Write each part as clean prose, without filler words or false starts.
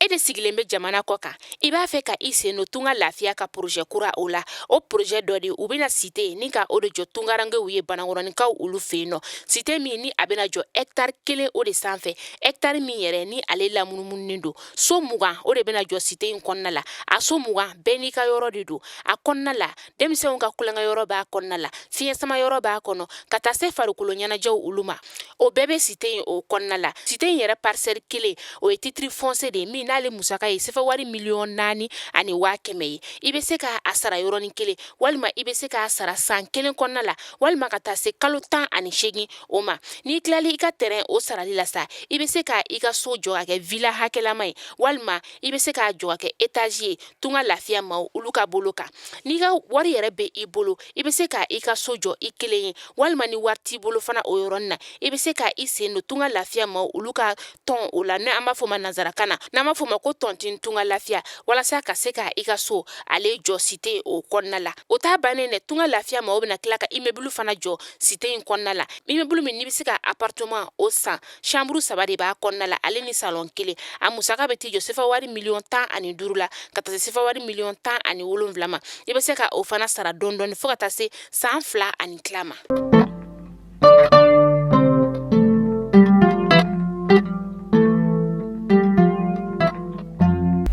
e de sigilen bɛ jamana kɔ kan I b'a fɛ ka I sen no tunga lafiya ka projet kura o la o projet dɔ de u bɛna cité ni ka o de jɔ tungarangew ye banakɔrɔnikaw olu fɛ yen nɔ cité min ni a bɛna jɔ hectare 1 o de sanfɛ hectare min yɛrɛ ni ale lamunumunen don so 20 o de bɛna jɔ cité in kɔnɔna la a so 20 bɛɛ n'i ka yɔrɔ de don a kɔnɔna la denmisɛnw ka kulonkɛ yɔrɔ b'a kɔnɔna la fiɲɛ sama yɔrɔ b'a kɔnɔ ka taa se farikolo ɲɛnajɛw olu ma o bɛɛ bɛ cité in o kɔnɔna la cité in yɛrɛ parcelle 1 o ye titre foncier de min n'ale musaka ye sefa wari 4,400,000 ani 100,000 ye I bɛ se ka a sara yɔrɔnin kelen walima I bɛ se ka sara san 1 kɔnɔna la walima ka taa se kalo 18 o ma n'i tilali I ka terrain o sarali la sa I bɛ se ka I ka so jɔ ka kɛ villa hakɛlama ye walima I bɛ se ka jɔ ka kɛ étage ye tunga lafiya ma olu ka bolo kan n'i ka wari yɛrɛ bɛ I bolo I bɛ se ka I ka so jɔ I kelen ye walima ni wari t'i bolo fana o yɔrɔnin na I bɛ se ka I sen no tunga lafiya ma olu ka tɔn o la n'an b'a fɔ ma nanzarakan na n'an b'a fɔ ma ko tɔntin tunga lafiya walasa ka se ka I ka so ale jɔ cité o kɔnɔna la o t'a bannen dɛ tunga lafiya ma o bɛna tila ka immeuble fana jɔ cité in kɔnɔna la immeuble min n'i bɛ se ka appartement o san chambre 3 de b'a kɔnɔna la ale ni salon 1 a musaka bɛ t'i jɔ sefa wari 15,000,000 la ka taa se sefa wari 17,000,000 ma I bɛ se ka o fana sara dɔɔni fo ka taa se san 2 ani tila ma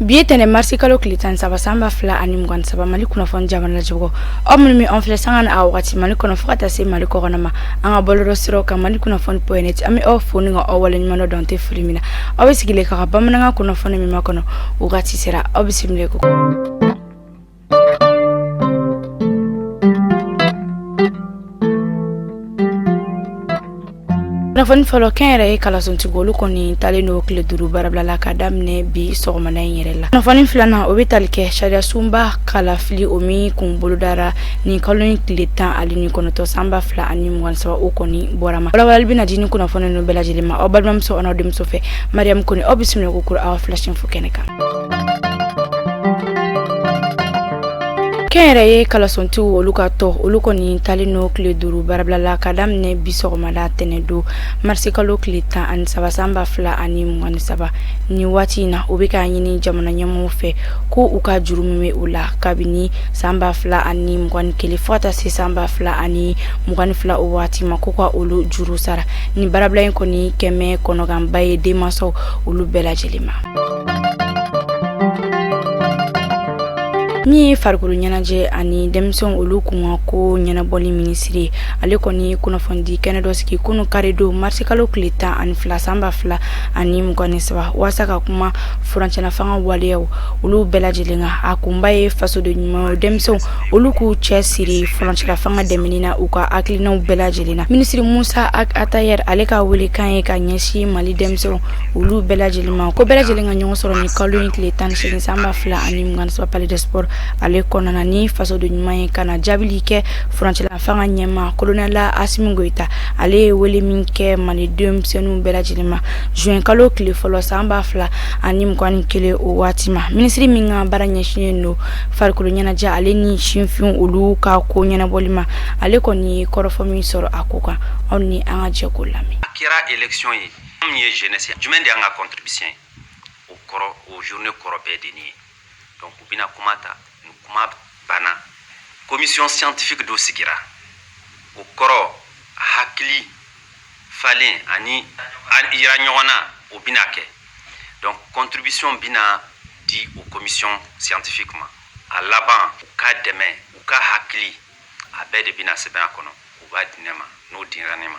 Bietene marsi kalo klitan saba samba fla ani mugwan saba mali kuna fon jamana jogo omni mi onfle sangan a wakati mali kuna fokata se mali ko gonama anga boloro siro ka mali kuna fon poenet ami o foni nga o wala nyimano donte frimina awesigile ka bamana nga kuna fon mi makono ugati sera obisimle ko Nafani falo kɛnɛrɛ kala sontigolu kɔni talen no kile 5 barabla la ka damne bi sɔgɔmada in yɛrɛ la nafani filana o bɛ tali kɛ sharia sunba kala fili o mi kun bolodara ni kalo in kile 10 ali ni kɔnɔtɔ sanba 2 ani 27 o kɔni bɔrama walawali bina dini kunnafoni no bɛɛ lajɛlen ma o balimamuso ɔnɔ denmuso fɛ mariam kɔni o bisimila ko kura awa flashin fo kɛnɛ kan kɛnɛrɛ ye kalasontiw olu ka tɔ olu kɔni talen no kile 5 barabla la ka damne bi sɔgɔmada tɛnɛ do marsi kalo kile 10 ani 3 sanba 2 ani 27 ni waati na o bɛ ka ɲini jamana ɲɛmɔgɔw fɛ ko u ka juru min bɛ u la kabini sanba 2 ani 21 fo ka taa se sanba 2 ani 22 o waati ma ko ka olu juru sara ni barabla in kɔni kɛmɛ kɔnɔganba ye denmansaw olu bɛɛ lajɛlen ma ni farikolo ɲɛnajɛ ani denmisɛnw olu kunga ko ɲɛnabɔli minisiri ale kɔni kunnafoni kɛnɛ dɔ sigi kunu karedo marsi kalo kile 10 ani 2 sanba 2 ani 27 wasa ka kuma furancɛna fanga waleyaw olu bɛɛ lajɛlen a kunba ye faso de ɲuman denmisɛnw olu k'u cɛ siri furancɛna fanga dɛmɛnina u ka hakilinaw bɛɛ lajɛlen na minisiri Musa Atayer ale ka wele kan ye ka ɲɛsin mali denmisɛnw olu bɛɛ lajɛlen ma ko bɛɛ lajɛlen ka ɲɔgɔn sɔrɔ ni kalo in kile 18 sanba 2 ani 27 palais de sport ale kɔnɔna ni faso de ɲuman ye kana jabili kɛ furancɛla fanga ɲɛma colonel Asimi Goita ale ye wele min kɛ mali denmisɛnninw bɛɛ lajɛlen ma juin kalo kile fɔlɔ sanba 2 ani 21 o waati ma minisiri min ka baara ɲɛsinnen no farikolo ɲɛnajɛ ale ni sinfinw olu ka ko ɲɛnabɔli ma ale kɔni ye kɔrɔfɔ min sɔrɔ a ko kan aw ni an ka jɛ ko lamɛn kɛra élection ye min ye jeunesse jumɛn de an ka contribution o kɔrɔ o journée kɔrɔ bɛɛ de ni donc u bɛna kuma ta kuma bana commission scientifique do sigira o kɔrɔ hakili falen ani ira ɲɔgɔnna o bɛna kɛ donc contribution bɛna di o commission scientifique ma a laban u ka dɛmɛ u ka hakili a bɛɛ de bɛna sɛbɛn a kɔnɔ u b'a di ne ma n'o dira ne ma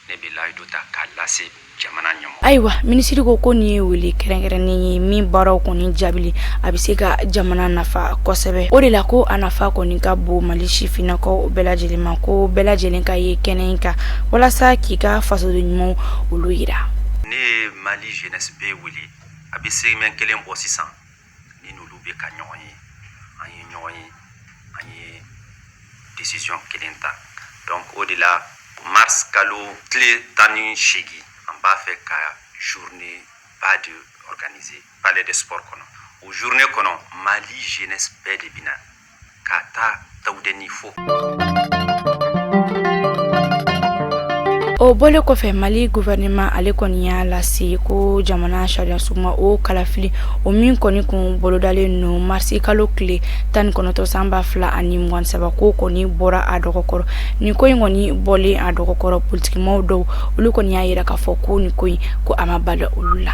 ne bɛ layidu ta k'a lase jamana ɲɛmɔgɔ ayiwa minisiri ko ni ye wele kɛrɛnkɛrɛnnen ye min baaraw kɔni jaabili a bɛ se ka jamana nafa kosɛbɛ o de la ko a nafa kɔni ka bon mali sifinnakaw bɛɛ lajɛlen ma ko bɛɛ lajɛlen ka ye kɛnɛ in kan walasa k'i ka fasoden ɲumanw olu yira ne ye mali jeunesse bɛɛ wele a bɛ segimɛn kelen bɔ sisan ni n'olu bɛ ka ɲɔgɔn ye an ye décision kelen ta donc o de la mars kalo tile 18 an b'a fɛ ka journée pas de organisée palais de sport kɔnɔ o journée kɔnɔ mali jeunesse bɛɛ de bɛna ka taa tawudeni fo o bole kɔfɛ Mali gouvernement ale kɔni y'a lase ko jamana sariya suma o kalafili o min kɔni kun bolodalen no marsi kalo tile 19 san 2027 ko kɔni bɔra a dɔgɔkɔrɔ ni ko in kɔni bɔlen a dɔgɔkɔrɔ politikimaaw dɔw olu kɔni y'a yira k'a fɔ ko ni ko in ko a ma bala olu la.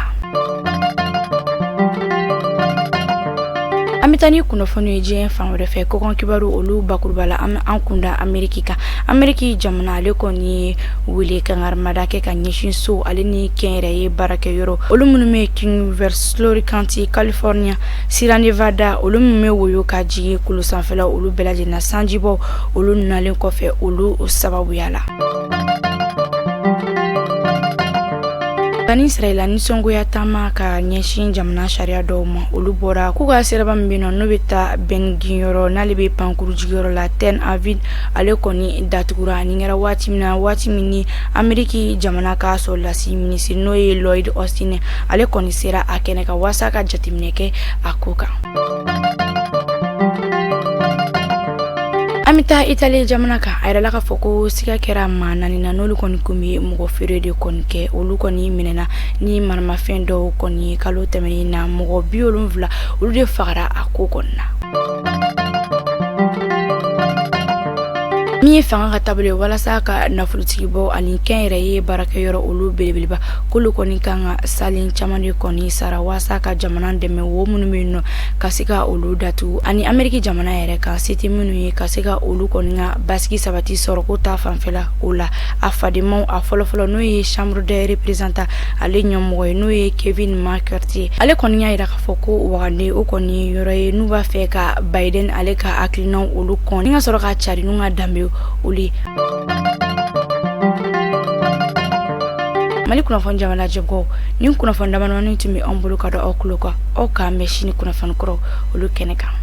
Amitani kunnafoni je fan wɛrɛ fɛ ko kan kibaru olu bakurubala an kunda Ameriki jamana ale kɔni wele kangaramada kɛ ka ɲɛsin so ale ni kɛnyɛrɛ ye barakɛ yɔrɔ olu minnu bɛ King Floyd County California Sierra Nevada olu minnu bɛ woyo ka jigin kulu sanfɛla olu bɛɛ lajɛlen sanjibɔ olu nalen kɔfɛ olu sababuya la. Bani Israela ni songoya tama ka ɲɛsin jamana sariya dɔw ma olu bɔra k'u ka siraba min bɛ no bɛ taa Bengiyɔrɔ n'ale bɛ pankuru jigiyɔrɔ la Tel Aviv ale kɔni datugura ni kɛra waati min ni Ameriki jamana ka sɔrɔlasi minisiri n'o ye Lloyd Austin ale kɔni sera a kɛnɛ ka wasa ka jateminɛ kɛ a ko kan. Amita Italie jamana ka ayira la ka fɔ ko siga kɛra maa naani na n'olu kɔni kun bɛ mɔgɔ feere de kɔni kɛ olu kɔni minɛna ni maramafɛn dɔw kɔni kalo tɛmɛnen na mɔgɔ 70 olu de fagara a ko kɔni na. Min ye fanga ka taabolo walasa ka nafolotigi bɔ ani kɛnyɛrɛ ye baarakɛyɔrɔ olu belebeleba k'olu kɔni kan ka salen caman de kɔni sara walasa ka jamana dɛmɛ wo minnu bɛ yen nɔ ka se ka olu datugu ani Ameriki jamana yɛrɛ ka se tɛ minnu ye ka se ka olu kɔni ka basigi sabati sɔrɔ ko ta fanfɛla o la a fadenmaw a fɔlɔfɔlɔ n'o ye Chambre des représentants ale ɲɛmɔgɔ ye n'o ye Kevin McCarthy ale kɔni y'a yira k'a fɔ ko wagande o kɔni yɔrɔ ye n'u b'a fɛ ka Biden ale ka hakilinaw olu kɔn ni ka sɔrɔ ka cari n'u ka danbe uli Mali kunnafoni jamana jɛbɔ ni kunnafoni damadɔni tun bɛ an bolo ka da aw tulo kan aw k'an mɛn sini kunnafoni kɔrɔ olu kɛnɛ kan.